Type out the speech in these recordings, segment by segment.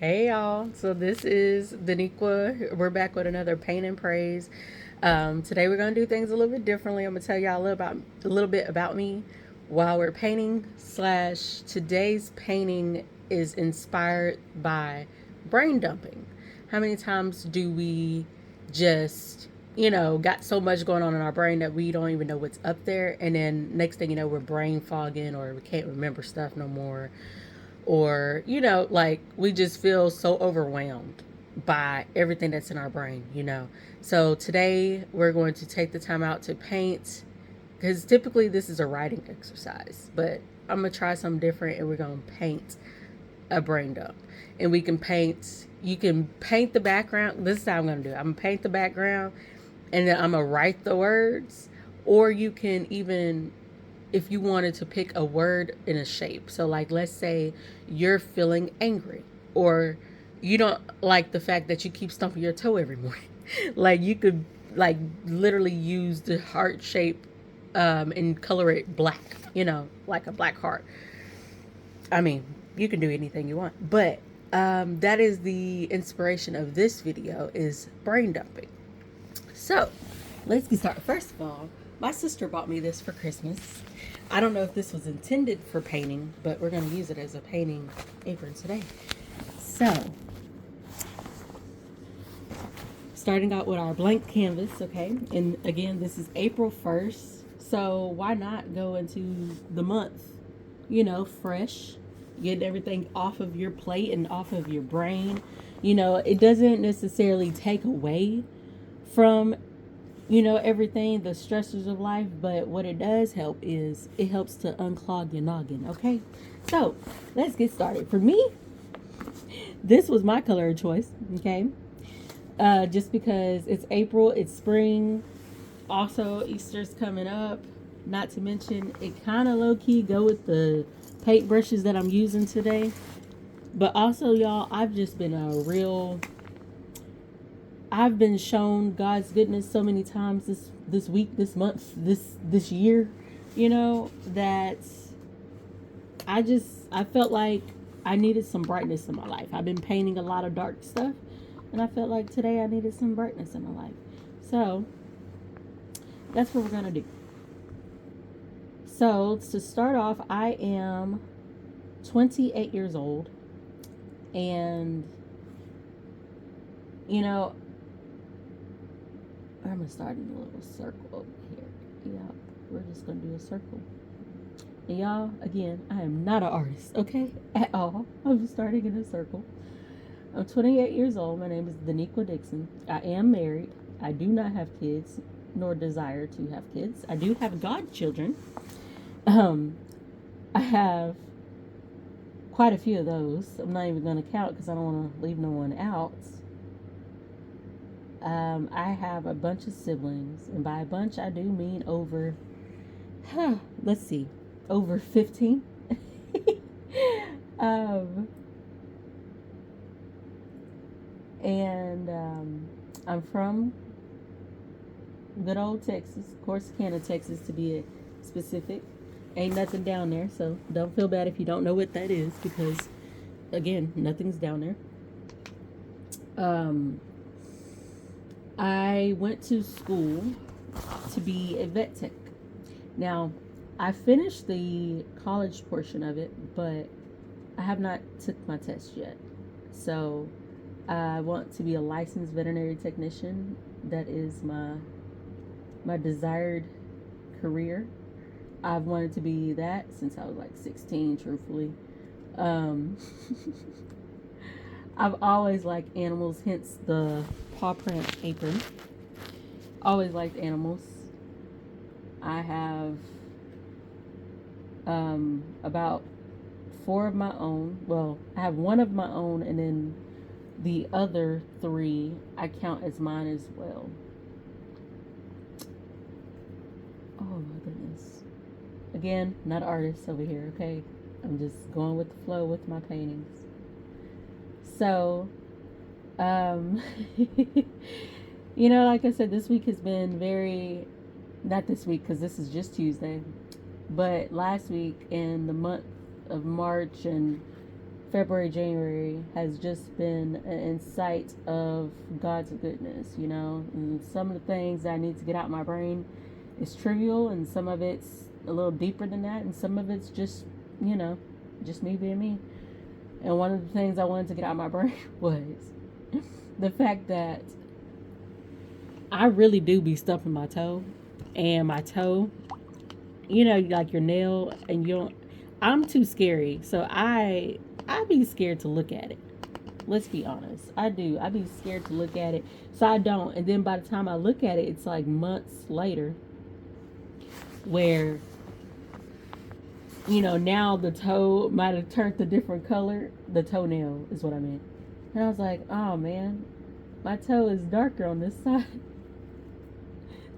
Hey y'all, so this is Daniqua. We're back with another Paint and Praise. Today we're gonna do things a little bit differently. I'm gonna tell y'all a little bit about me while we're painting. Slash, today's painting is inspired by brain dumping. How many times do we just, got so much going on in our brain that we don't even know what's up there, and then next thing you know, we're brain fogging or we can't remember stuff no more, or like we just feel so overwhelmed by everything that's in our brain. So today we're going to take the time out to paint, because typically this is a writing exercise, but I'm gonna try something different and we're gonna paint a brain dump. And we can paint, you can paint the background. This is how I'm gonna do it. I'm gonna paint the background and then I'm gonna write the words, or you can even, if you wanted to pick a word in a shape. So, like, let's say you're feeling angry, or you don't like the fact that you keep stumping your toe every morning. Like, you could, like, literally use the heart shape and color it black, like a black heart. I mean, you can do anything you want, but that is the inspiration of this video, is brain dumping. So let's get started. First of all, my sister bought me this for Christmas. I don't know if this was intended for painting, but we're going to use it as a painting apron today. So, starting out with our blank canvas, okay? And again, this is April 1st. So, why not go into the month, fresh, get everything off of your plate and off of your brain. It doesn't necessarily take away from everything, the stressors of life, but what it does help is it helps to unclog your noggin. Okay, so let's get started. For me, this was my color of choice. Okay, just because it's April, it's spring, also Easter's coming up. Not to mention, it kind of low key go with the paint brushes that I'm using today. But also, y'all, I've been shown God's goodness so many times this week, this month, this year, that I felt like I needed some brightness in my life. I've been painting a lot of dark stuff, and I felt like today I needed some brightness in my life. So that's what we're gonna do. So to start off, I am 28 years old, and I'm gonna start in a little circle over here. Yeah, we're just gonna do a circle. And y'all, again, I am not an artist, okay? At all. I'm just starting in a circle. I'm 28 years old. My name is Daniqua Dixon. I am married. I do not have kids, nor desire to have kids. I do have godchildren. I have quite a few of those. I'm not even gonna count because I don't want to leave no one out. I have a bunch of siblings, and by a bunch, I do mean over, let's see, over 15. um, and I'm from good old Texas, Corsicana, Texas, to be specific. Ain't nothing down there, so don't feel bad if you don't know what that is, because, again, nothing's down there. I went to school to be a vet tech. Now, I finished the college portion of it, but I have not took my test yet. So, I want to be a licensed veterinary technician. That is my desired career. I've wanted to be that since I was like 16, truthfully. Um, I've always liked animals, hence the paw print apron. Always liked animals. I have about four of my own. Well, I have one of my own, and then the other three I count as mine as well. Oh my goodness. Again, not an artist over here, okay? I'm just going with the flow with my paintings. So, um, like I said, this week has been very, not this week because this is just Tuesday, but last week in the month of March and February, January has just been an insight of God's goodness, you know. And some of the things that I need to get out of my brain is trivial, and some of it's a little deeper than that, and some of it's just, you know, just me being me. And one of the things I wanted to get out of my brain was the fact that I really do be stumping my toe, and my toe, you know, like your nail, and you don't. I'm too scary, so I be scared to look at it. Let's be honest. I do. I be scared to look at it, so I don't. And then by the time I look at it, it's like months later, where you know now the toe might have turned a different color. The toenail is what I meant. And I was like, oh man, my toe is darker on this side.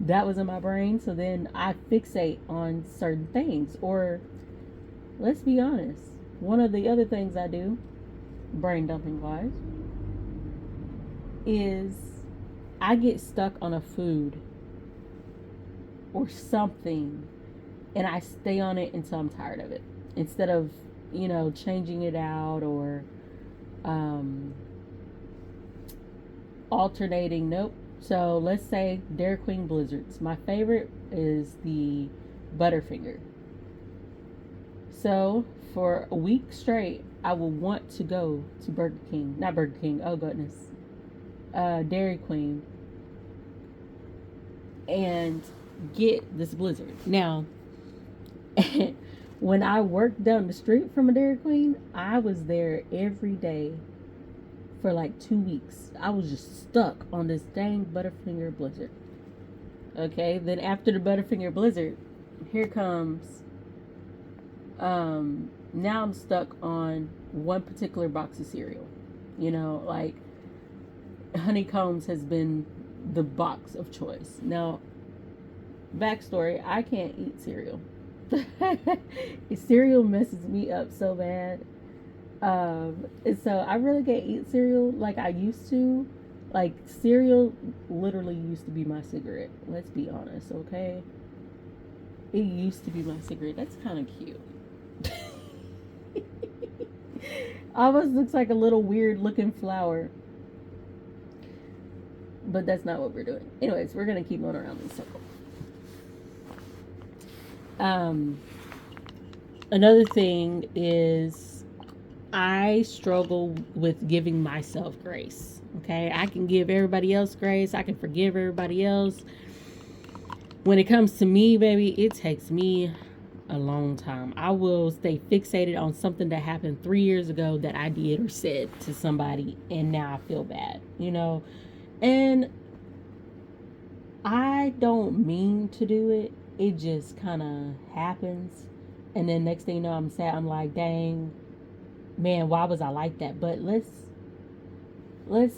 That was in my brain. So then I fixate on certain things. Or let's be honest, one of the other things I do, brain dumping wise, is I get stuck on a food or something, and I stay on it until I'm tired of it. Instead of, you know, changing it out or um, alternating. Nope. So let's say Dairy Queen Blizzards. My favorite is the Butterfinger. So for a week straight, I will want to go to Burger King. Not Burger King. Oh goodness. Dairy Queen. And get this Blizzard. Now, when I worked down the street from a Dairy Queen, I was there every day for like 2 weeks. I was just stuck on this dang Butterfinger Blizzard. Okay, then after the Butterfinger Blizzard, here comes now I'm stuck on one particular box of cereal. You know, like Honeycombs has been the box of choice. Now, backstory, I can't eat cereal. Cereal messes me up so bad. And so I really can't eat cereal like I used to. Like cereal literally used to be my cigarette. Let's be honest, okay? It used to be my cigarette. That's kind of cute. Almost looks like a little weird looking flower. But that's not what we're doing. Anyways, we're gonna keep going around in circle. Another thing is I struggle with giving myself grace. Okay, I can give everybody else grace. I can forgive everybody else. When it comes to me, baby, it takes me a long time. I will stay fixated on something that happened 3 years ago that I did or said to somebody, and now I feel bad, you know? And I don't mean to do it. It just kind of happens. And then next thing you know, I'm sad. I'm like, dang, man, why was I like that? But let's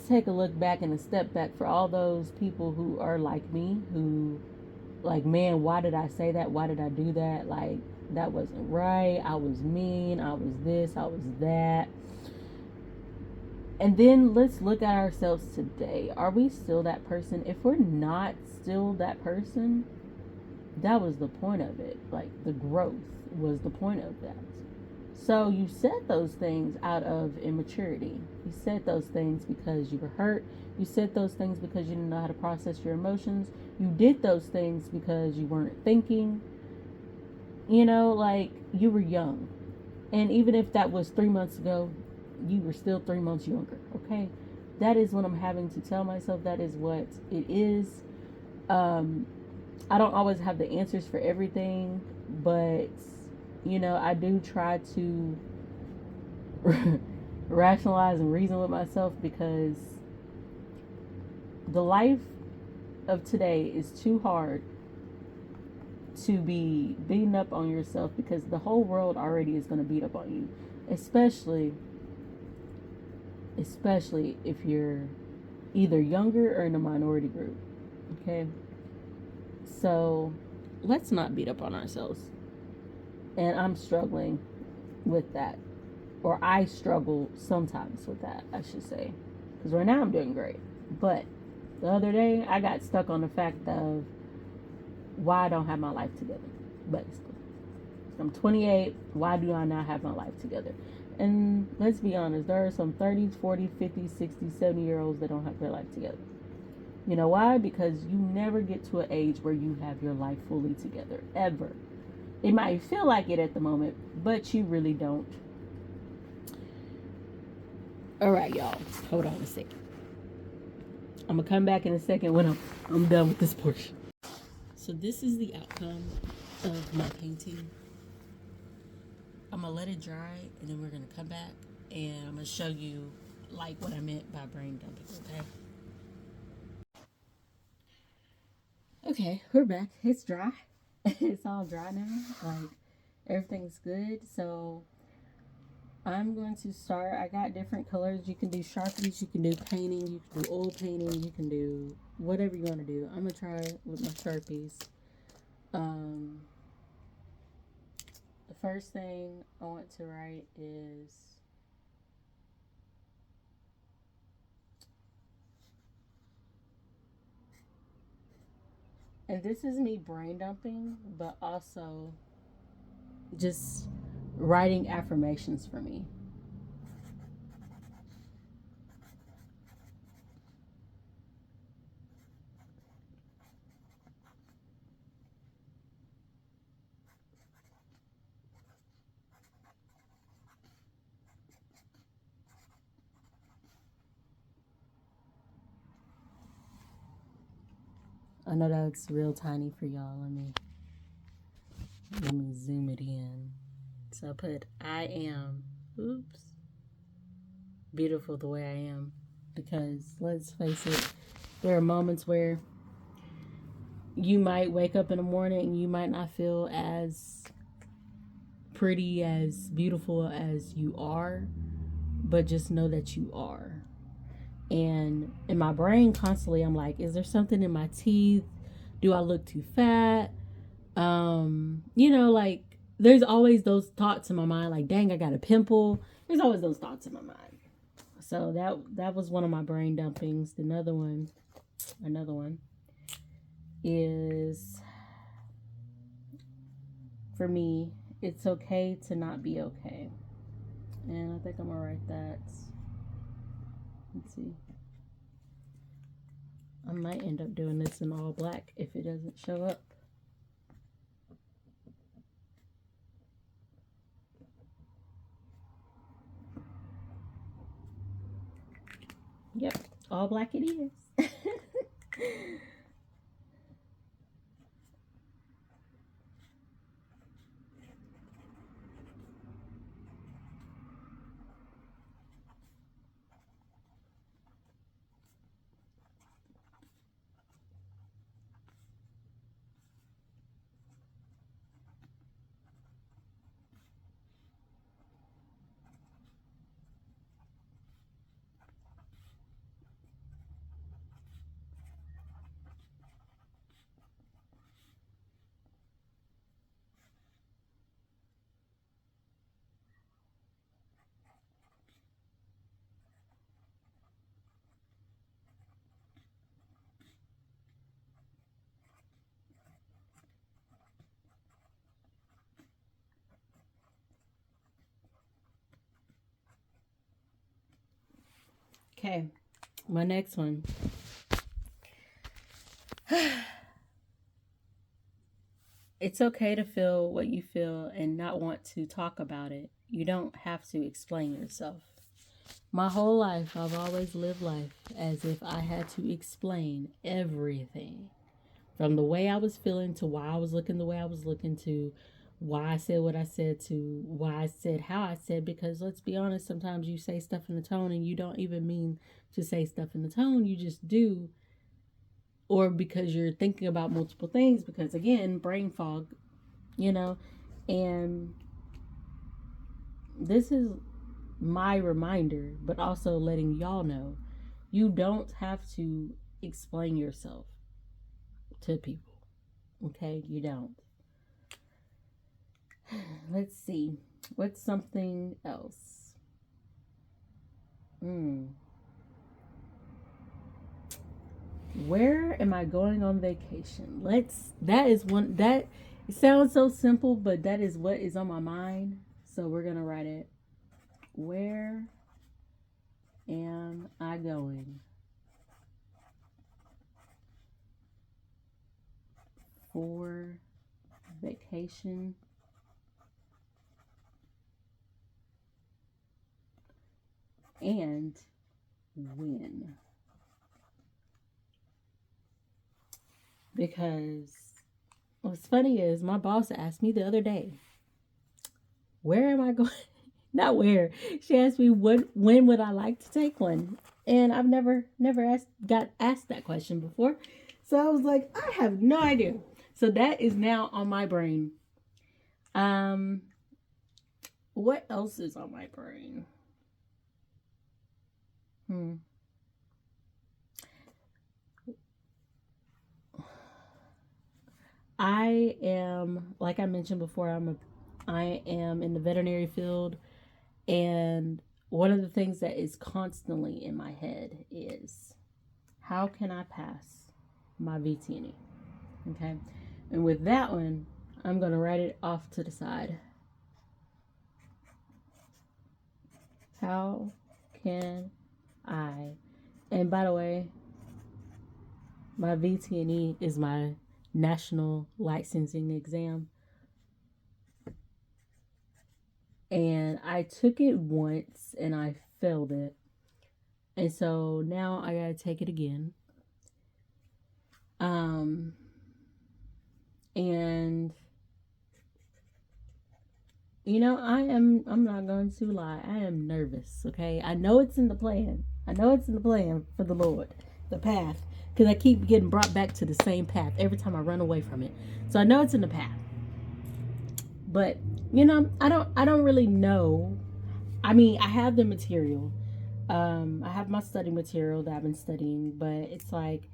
take a look back and a step back for all those people who are like me, who like, man, why did I say that? Why did I do that? Like, that wasn't right. I was mean. I was this. I was that. And then let's look at ourselves today. Are we still that person? If we're not still that person, that was the point of it. Like, the growth was the point of that. So you said those things out of immaturity. You said those things because you were hurt. You said those things because you didn't know how to process your emotions. You did those things because you weren't thinking. You know, like, you were young. And even if that was 3 months ago, you were still 3 months younger. Okay? That is what I'm having to tell myself. That is what it is. I don't always have the answers for everything, but you know, I do try to rationalize and reason with myself, because the life of today is too hard to be beating up on yourself, because the whole world already is going to beat up on you, especially if you're either younger or in a minority group. Okay, so let's not beat up on ourselves. And I'm struggling with that. Or I struggle sometimes with that, I should say. Because right now I'm doing great. But the other day, I got stuck on the fact of why I don't have my life together, basically. I'm 28. Why do I not have my life together? And let's be honest, there are some 30s, 40s, 50s, 60s, 70 year olds that don't have their life together. You know why? Because you never get to an age where you have your life fully together, ever. It might feel like it at the moment, but you really don't. All right, y'all. Hold on a second. I'm going to come back in a second when I'm done with this portion. So this is the outcome of my painting. I'm going to let it dry, and then we're going to come back, and I'm going to show you, like, what I meant by brain dumping, okay? Okay, we're back. It's dry. It's all dry now. Like, everything's good. So I'm going to start. I got different colors. You can do Sharpies, you can do painting, you can do oil painting, you can do whatever you want to do. I'm going to try with my Sharpies. The first thing I want to write is and this is me brain dumping, but also just writing affirmations for me. I know that's real tiny for y'all. Let me zoom it in. So I put I am, oops, beautiful the way I am. Because let's face it, there are moments where you might wake up in the morning and you might not feel as pretty, as beautiful as you are, but just know that you are. And in my brain constantly I'm like, is there something in my teeth? Do I look too fat? Like there's always those thoughts in my mind, like, dang, I got a pimple. There's always those thoughts in my mind. So that was one of my brain dumpings. Another one is, for me, it's okay to not be okay. And I think I'm gonna write that. Let's see. I might end up doing this in all black if it doesn't show up. Yep, all black it is. Okay, my next one. It's okay to feel what you feel and not want to talk about it. You don't have to explain yourself. My whole life, I've always lived life as if I had to explain everything. From the way I was feeling to why I was looking the way I was looking to why I said what I said to why I said how I said, because let's be honest, sometimes you say stuff in the tone and you don't even mean to say stuff in the tone, you just do, or because you're thinking about multiple things, because again, brain fog, and this is my reminder, but also letting y'all know you don't have to explain yourself to people. Okay, you don't. Let's see. What's something else? Where am I going on vacation? That is one that It sounds so simple, but that is what is on my mind. So we're going to write it. Where am I going for vacation and when? Because what's funny is my boss asked me the other day, where am I going? Not where. She asked me when would I like to take one? And I've never got asked that question before. So I was like, I have no idea. So that is now on my brain. Um what else is on my brain? Hmm. I am, like I mentioned before, I am in the veterinary field, and one of the things that is constantly in my head is how can I pass my VTNE? Okay. And with that one, I'm going to write it off to the side. How can I? And by the way, my VTNE is my national licensing exam. And I took it once and I failed it. And so now I got to take it again. Um, and I'm not going to lie. I am nervous, okay? I know it's in the plan. I know it's in the plan for the Lord, the path. Because I keep getting brought back to the same path every time I run away from it. So I know it's in the path. But, I don't really know. I mean, I have the material. I have my study material that I've been studying, but it's like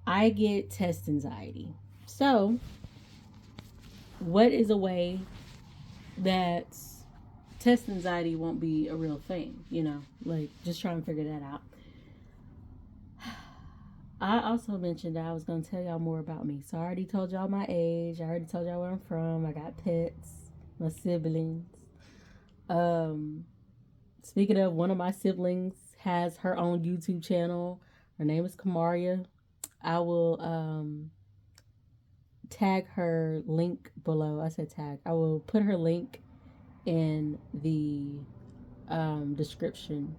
I get test anxiety. So, what is a way that test anxiety won't be a real thing, like just trying to figure that out. I also mentioned that I was going to tell y'all more about me. So I already told y'all my age. I already told y'all where I'm from. I got pets, my siblings. Um, Speaking of, one of my siblings has her own YouTube channel. Her name is Kamaria. I will tag her link below. I said tag. I will put her link in the description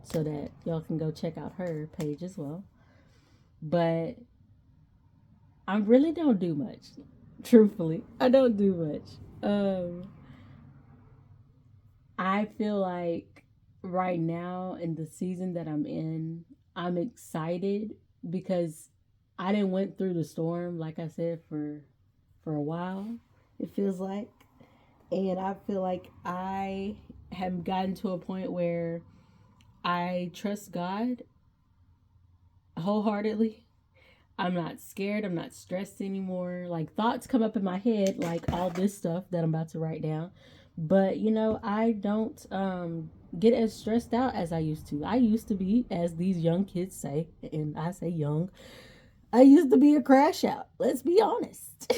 so that y'all can go check out her page as well. But I really don't do much. Truthfully, I don't do much. I feel like right now in the season that I'm in, I'm excited because I didn't went through the storm, like I said, for a while. It feels like, and I feel like I have gotten to a point where I trust God wholeheartedly. I'm not scared. I'm not stressed anymore. Like thoughts come up in my head, like all this stuff that I'm about to write down. But I don't get as stressed out as I used to. I used to be, as these young kids say, and I say young, I used to be a crash out. Let's be honest.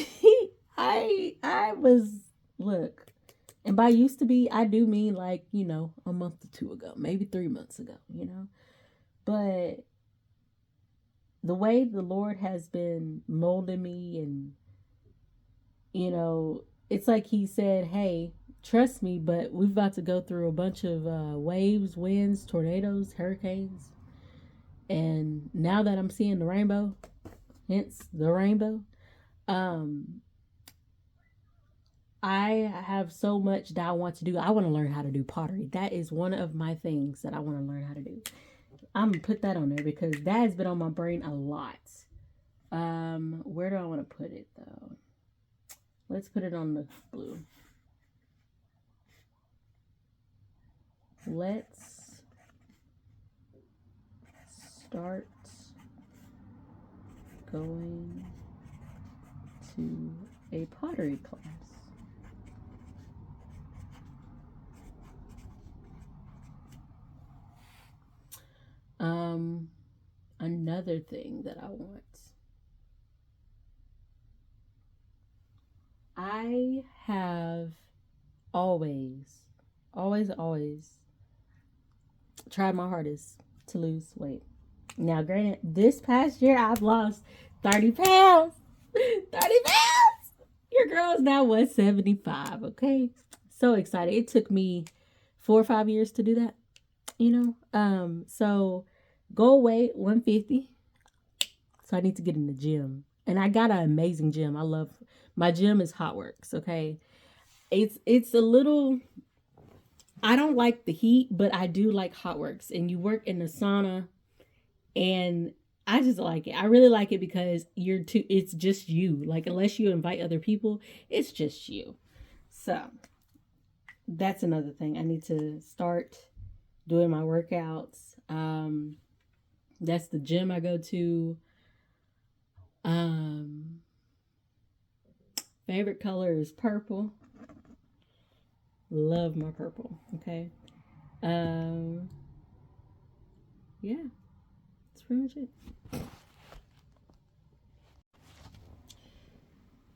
I was, look, and by used to be, I do mean like, a month or two ago, maybe 3 months ago. But the way the Lord has been molding me, and it's like He said, "Hey, trust me." But we've about to go through a bunch of waves, winds, tornadoes, hurricanes, and now that I'm seeing the rainbow, hence the rainbow, um, I have so much that I want to do. I want to learn how to do pottery. That is one of my things that I want to learn how to do. I'm gonna put that on there because that has been on my brain a lot. Where do I want to put it though? Let's put it on the blue. Let's start going to a pottery class. Another thing that I want. I have always, always tried my hardest to lose weight. Now, granted, this past year I've lost 30 pounds. 30 pounds! Your girl is now 175, okay? So excited. It took me 4 or 5 years to do that, you know? So goal weight 150. So I need to get in the gym. And I got an amazing gym. I love my gym is Hotworks, okay? It's a little, I don't like the heat, but I do like Hotworks. And you work in the sauna, and I just like it. I really like it because it's just you. Like, unless you invite other people, it's just you. So that's another thing. I need to start doing my workouts. That's the gym I go to. Um, Favorite color is purple. Love my purple. Okay. Um, yeah, that's pretty much it.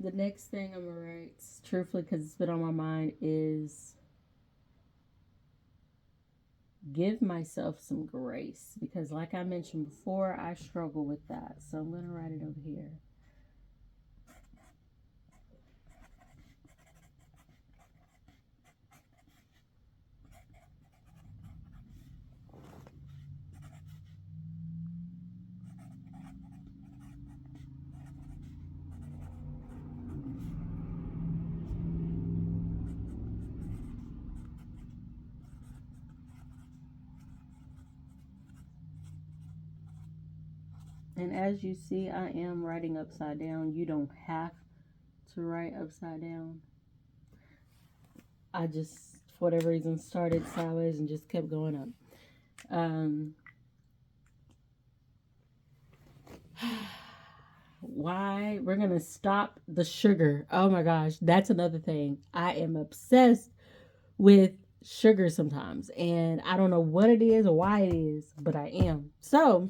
The next thing I'm gonna write, truthfully, because it's been on my mind, is give myself some grace. Because, like I mentioned before, I struggle with that. So I'm gonna write it over here. And as you see, I am writing upside down. You don't have to write upside down. I just, for whatever reason, started sideways and just kept going up. Why? We're going to stop the sugar. Oh my gosh, that's another thing. I am obsessed with sugar sometimes. And I don't know what it is or why it is, but I am. So,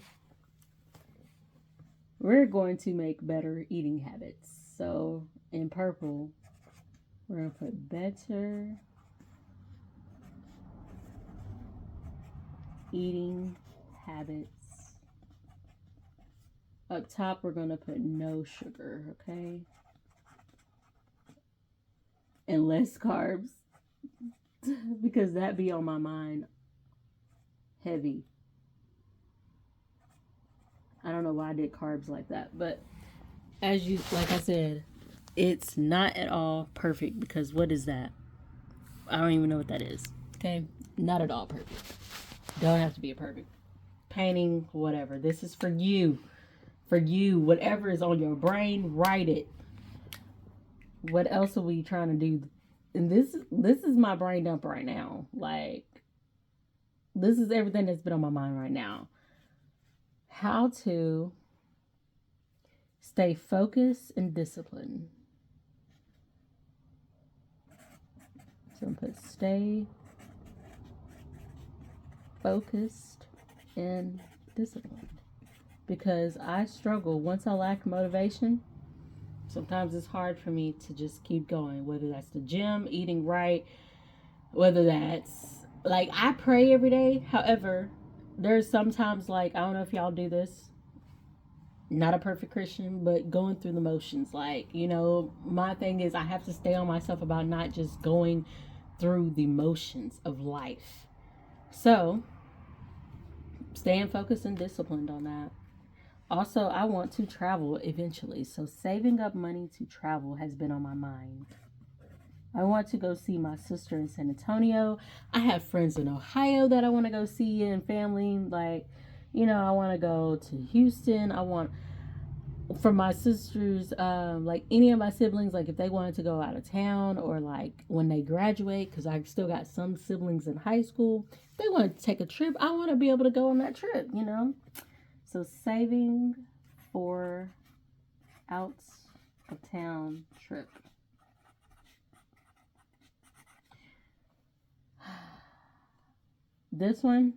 we're going to make better eating habits. So, in purple, we're going to put better eating habits. Up top, we're going to put no sugar, okay? And less carbs. Because that be on my mind heavy. I don't know why I did carbs like that. But like I said, it's not at all perfect. Because what is that? I don't even know what that is. Okay? Not at all perfect. Don't have to be a perfect. Painting, whatever. This is for you. For you. Whatever is on your brain, write it. What else are we trying to do? And this is my brain dump right now. Like, this is everything that's been on my mind right now. How to stay focused and disciplined. So I'm going to put stay focused and disciplined. Because I struggle. Once I lack motivation, sometimes it's hard for me to just keep going. Whether that's the gym, eating right, whether that's, like, I pray every day. However, there's sometimes, like, I don't know if y'all do this. Not a perfect Christian, but going through the motions. Like, you know, my thing is I have to stay on myself about not just going through the motions of life. So, staying focused and disciplined on that. Also, I want to travel eventually. So, saving up money to travel has been on my mind. I want to go see my sister in San Antonio. I have friends in Ohio that I want to go see, and family. Like, you know, I want to go to Houston. I want, for my sisters, like any of my siblings, like if they wanted to go out of town or like when they graduate, because I still got some siblings in high school, if they want to take a trip, I want to be able to go on that trip, you know? So saving for out of town trip. This one,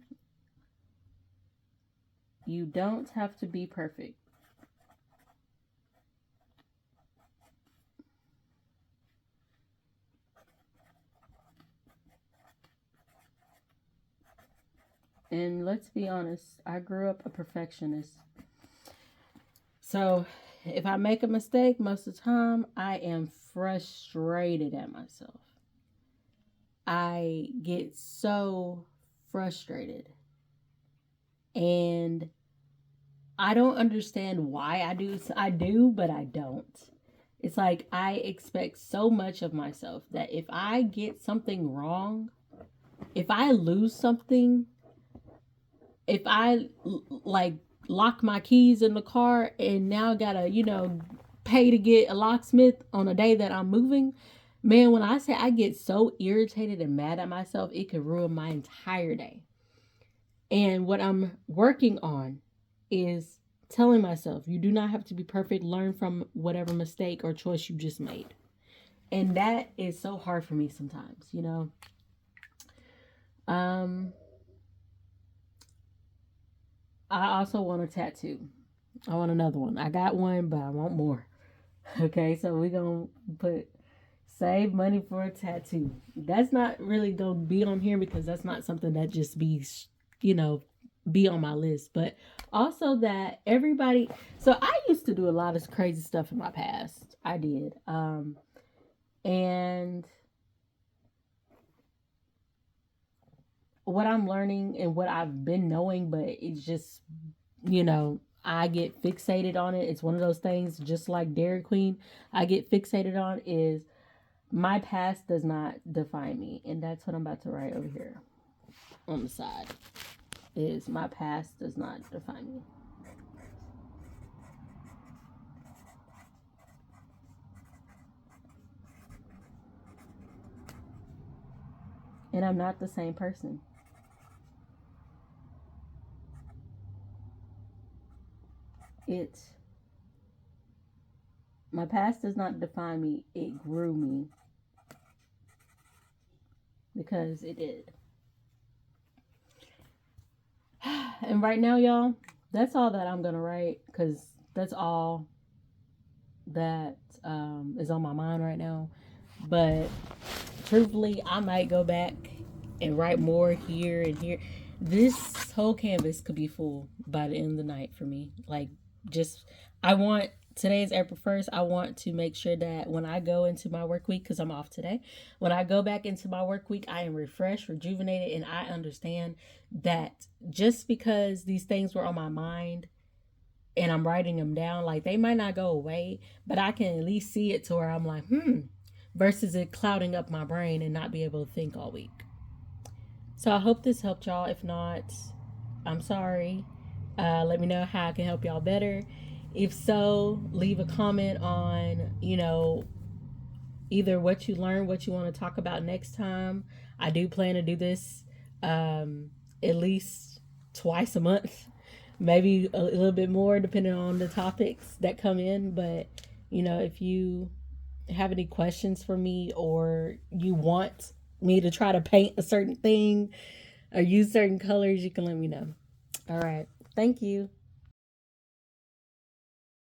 you don't have to be perfect. And let's be honest, I grew up a perfectionist. So if I make a mistake, most of the time, I am frustrated at myself. I get so frustrated. And I don't understand why I do. I do, but I don't. It's like I expect so much of myself that if I get something wrong, if I lose something, if I like lock my keys in the car and now gotta, pay to get a locksmith on a day that I'm moving, man, when I say I get so irritated and mad at myself, it could ruin my entire day. And what I'm working on is telling myself, you do not have to be perfect. Learn from whatever mistake or choice you just made. And that is so hard for me sometimes. Um, I also want a tattoo. I want another one. I got one, but I want more. Okay, so we're going to put save money for a tattoo. That's not really going to be on here because that's not something that just you know, be on my list. But also that everybody, so I used to do a lot of crazy stuff in my past. I did. And what I'm learning and what I've been knowing, but it's just, I get fixated on it. It's one of those things, just like Dairy Queen, I get fixated on is my past does not define me. And that's what I'm about to write over here on the side is my past does not define me. And I'm not the same person. It's my past does not define me. It grew me because it did. And right now, y'all, that's all that I'm gonna write because that's all that is on my mind right now. But truthfully, I might go back and write more here and here. This whole canvas could be full by the end of the night for me. Like, just, I want, today's April 1st, I want to make sure that when I go into my work week, because I'm off today, when I go back into my work week, I am refreshed, rejuvenated, and I understand that just because these things were on my mind and I'm writing them down, like they might not go away, but I can at least see it to where I'm like, versus it clouding up my brain and not be able to think all week. So I hope this helped y'all. If not, I'm sorry. Let me know how I can help y'all better. If so, leave a comment on, either what you learned, what you want to talk about next time. I do plan to do this at least twice a month, maybe a little bit more depending on the topics that come in. But, if you have any questions for me or you want me to try to paint a certain thing or use certain colors, you can let me know. All right. Thank you.